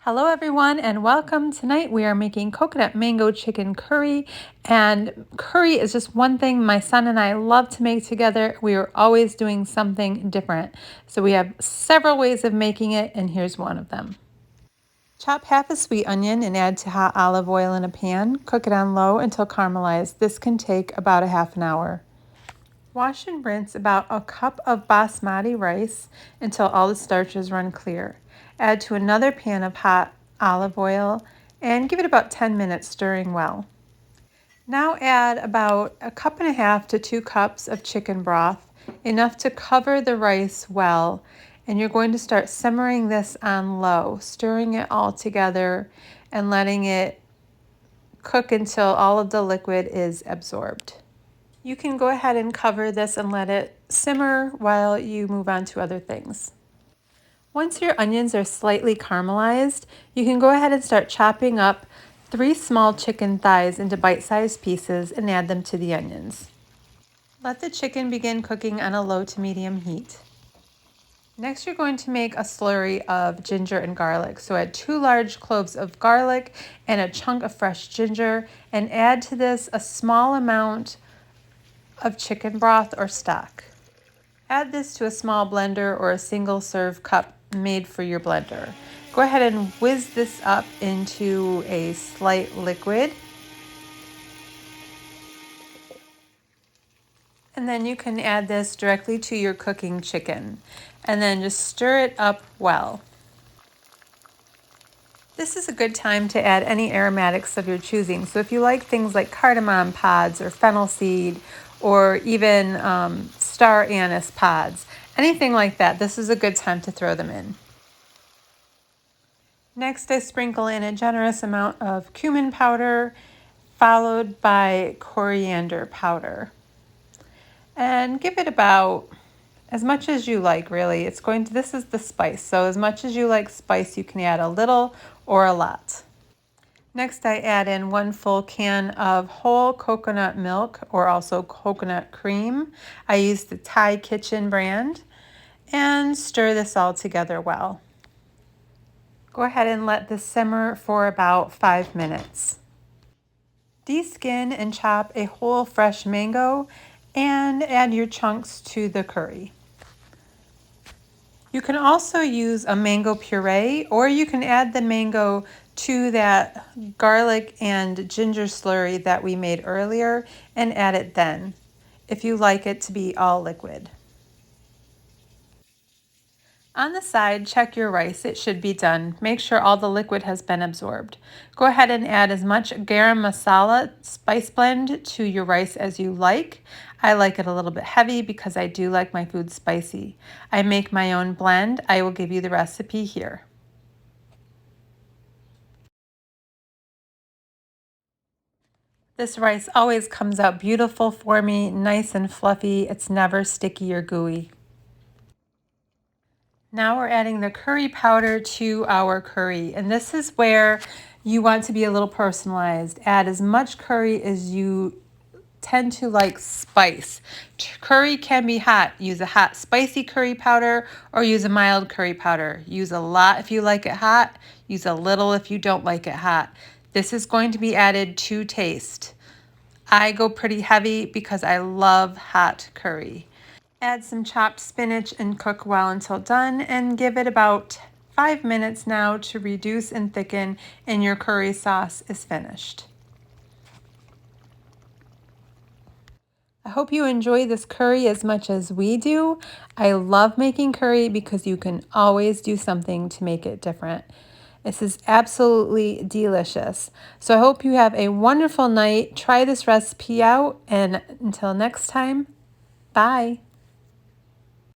Hello everyone and welcome. Tonight we are making coconut mango chicken curry, and curry is just one thing my son and I love to make together. We are always doing something different. So we have several ways of making it, and here's one of them. Chop half a sweet onion and add to hot olive oil in a pan. Cook it on low until caramelized. This can take about a half an hour. Wash and rinse about a cup of basmati rice until all the starches run clear. Add to another pan of hot olive oil and give it about 10 minutes, stirring well. Now add about a cup and a half to 2 cups of chicken broth, enough to cover the rice well, and you're going to start simmering this on low, stirring it all together and letting it cook until all of the liquid is absorbed. You can go ahead and cover this and let it simmer while you move on to other things. Once your onions are slightly caramelized, you can go ahead and start chopping up 3 small chicken thighs into bite-sized pieces and add them to the onions. Let the chicken begin cooking on a low to medium heat. Next, you're going to make a slurry of ginger and garlic. So add 2 large cloves of garlic and a chunk of fresh ginger, and add to this a small amount of chicken broth or stock. Add this to a small blender or a single serve cup made for your blender. Go ahead and whiz this up into a slight liquid. And then you can add this directly to your cooking chicken and then just stir it up well. This is a good time to add any aromatics of your choosing. So if you like things like cardamom pods or fennel seed or even star anise pods, anything like that, this is a good time to throw them in. Next, I sprinkle in a generous amount of cumin powder, followed by coriander powder. And give it about as much as you like, really. This is the spice, so as much as you like spice, you can add a little or a lot. Next, I add in 1 full can of whole coconut milk, or also coconut cream. I use the Thai Kitchen brand, and stir this all together well. Go ahead and let this simmer for about 5 minutes. Deskin and chop a whole fresh mango and add your chunks to the curry. You can also use a mango puree, or you can add the mango to that garlic and ginger slurry that we made earlier and add it then, if you like it to be all liquid. On the side, check your rice. It should be done. Make sure all the liquid has been absorbed. Go ahead and add as much garam masala spice blend to your rice as you like. I like it a little bit heavy because I do like my food spicy. I make my own blend. I will give you the recipe here. This rice always comes out beautiful for me, nice and fluffy. It's never sticky or gooey. Now we're adding the curry powder to our curry, and this is where you want to be a little personalized. Add as much curry as you tend to like spice. Curry can be hot. Use a hot spicy curry powder or use a mild curry powder. Use a lot if you like it hot. Use a little if you don't like it hot. This is going to be added to taste. I go pretty heavy because I love hot curry. Add some chopped spinach and cook well until done, and give it about 5 minutes now to reduce and thicken, and your curry sauce is finished. I hope you enjoy this curry as much as we do. I love making curry because you can always do something to make it different. This is absolutely delicious. So I hope you have a wonderful night. Try this recipe out, and until next time, bye.